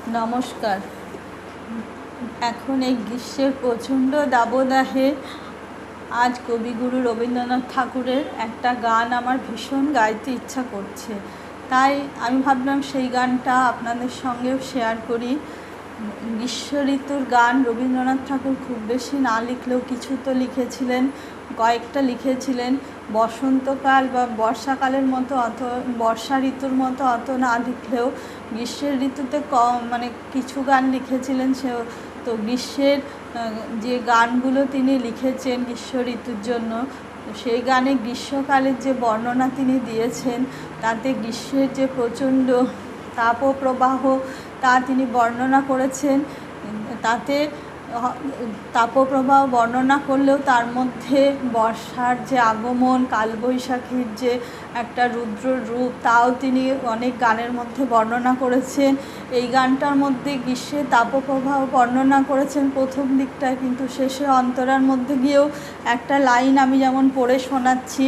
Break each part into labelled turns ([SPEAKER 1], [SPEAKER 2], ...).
[SPEAKER 1] নমস্কার। এখন এই গ্রীষ্মের প্রচণ্ড দাবদাহে আজ কবিগুরু রবীন্দ্রনাথ ঠাকুরের একটা গান আমার ভীষণ গাইতে ইচ্ছা করছে, তাই আমি ভাবলাম সেই গানটা আপনাদের সঙ্গেও শেয়ার করি। গ্রীষ্ম ঋতুর গান রবীন্দ্রনাথ ঠাকুর খুব বেশি না লিখলেও কিছু তো লিখেছিলেন, কয়েকটা লিখেছিলেন। বসন্তকাল বা বর্ষাকালের মতো বর্ষা ঋতুর মতো অত না লিখলেও গ্রীষ্মের ঋতুতে কিছু গান লিখেছিলেন। তো গ্রীষ্মের যে গানগুলো তিনি লিখেছেন গ্রীষ্ম ঋতুর জন্য, সেই গানে গ্রীষ্মকালের যে বর্ণনা তিনি দিয়েছেন, তাতে গ্রীষ্মের যে প্রচণ্ড তাপপ্রবাহ তা তিনি বর্ণনা করেছেন। তাতে তাপপ্রবাহ বর্ণনা করলেও তার মধ্যে বর্ষার যে আগমন, কালবৈশাখীর যে একটা রুদ্র রূপ, তাও তিনি অনেক গানের মধ্যে বর্ণনা করেছেন। এই গানটার মধ্যে গ্রীষ্মের তাপপ্রবাহ বর্ণনা করেছেন প্রথম দিকটায়, কিন্তু শেষে অন্তরার মধ্যে গিয়েও একটা লাইন আমি যেমন পড়ে শোনাচ্ছি,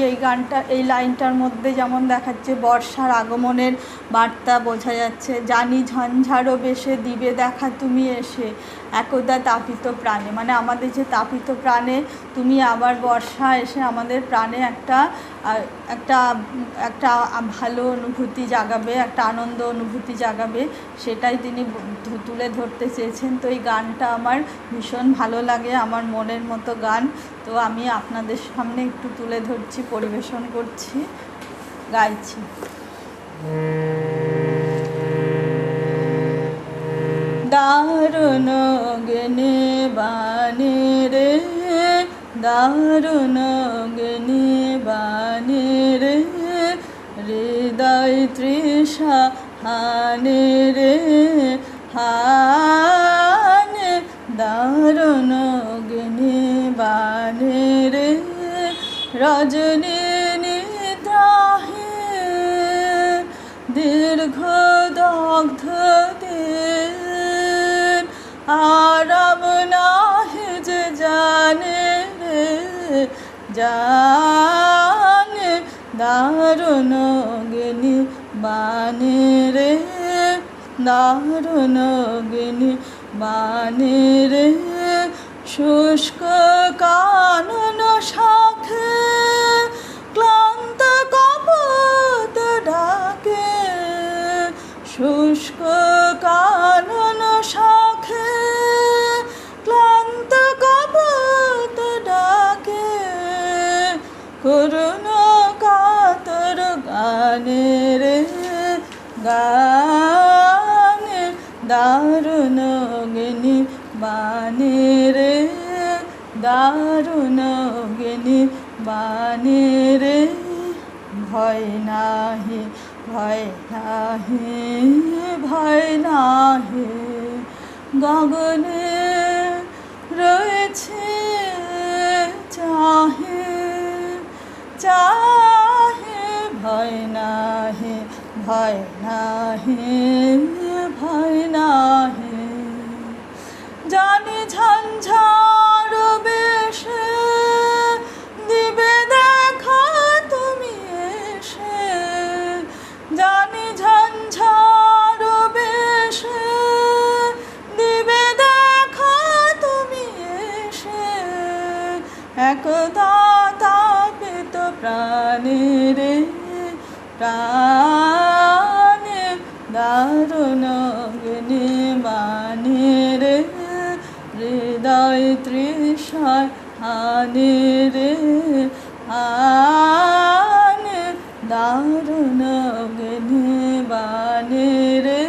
[SPEAKER 1] এই লাইনটার মধ্যে যেমন দেখাচ্ছে বর্ষার আগমনের বার্তা বোঝা যাচ্ছে। জানি ঝঞ্ঝারো বেশে দিবে দেখা তুমি এসে একদা তাপিত প্রাণে, মানে আমাদের যে তাপিত প্রাণে তুমি আবার বর্ষা এসে আমাদের প্রাণে একটা ভালো অনুভূতি জাগাবে, একটা আনন্দ অনুভূতি জাগাবে, সেটাই তিনি তুলে ধরতে চেয়েছেন। তো এই গানটা আমার ভীষণ ভালো লাগে, আমার মনের মতো গান। তো আমি আপনাদের সামনে একটু তুলে ধরছি, পরিবেশন করছি, গাইছি। দারুণ গেনে বানে রে, দারুণ গেনে বানে রে, হৃদয় তৃষা হানে রে হানে, দারুণ গেনে বানে রে, রজনী নিদ্রাহে দীর্ঘ দগ্ধ দিন, আরাম নাহি যে জানে রে জানে, দারুণ গেনি বানে রে, দারুণ গেনি বানে রে, শুষ্ক কানন শাখে ক্লান্ত কপোত ডাকে, শুষ্ক কানন শাখে ক্লান্ত কপোত ডাকে, করুণ কাতর গানে রে গানে, দারুণ গেনি বানে রে, দারুণ গেনি বানে রে, ভয় নাহি ভয় নাহি ভয় নাহি, গগনে রয়েছে চাহে চাহে, ভয় নাহি ভয় নাহি ভয় নাহি, জানি ঝঞ্ঝার বেশে দিবে দেখা তুমি এসে, জানি ঝঞ্ঝার বেশে দিবে দেখা তুমি এসে, একদা তাপিত প্রাণে রে প্রাণে, দারুণ গেনে বানে রে, হৃদয় তৃষার হানে রে হানে, দারুণ গেনে বানে রে,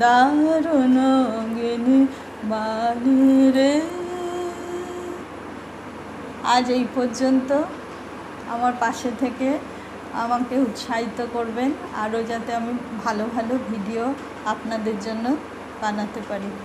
[SPEAKER 1] দারুণ গেনে বানে রে। আজ এই পর্যন্ত। আমার পাশে থেকে আমাকে উৎসাহিত করবেন, আরও যাতে আমি ভালো ভালো ভিডিও আপনাদের জন্য বানাতে পারি।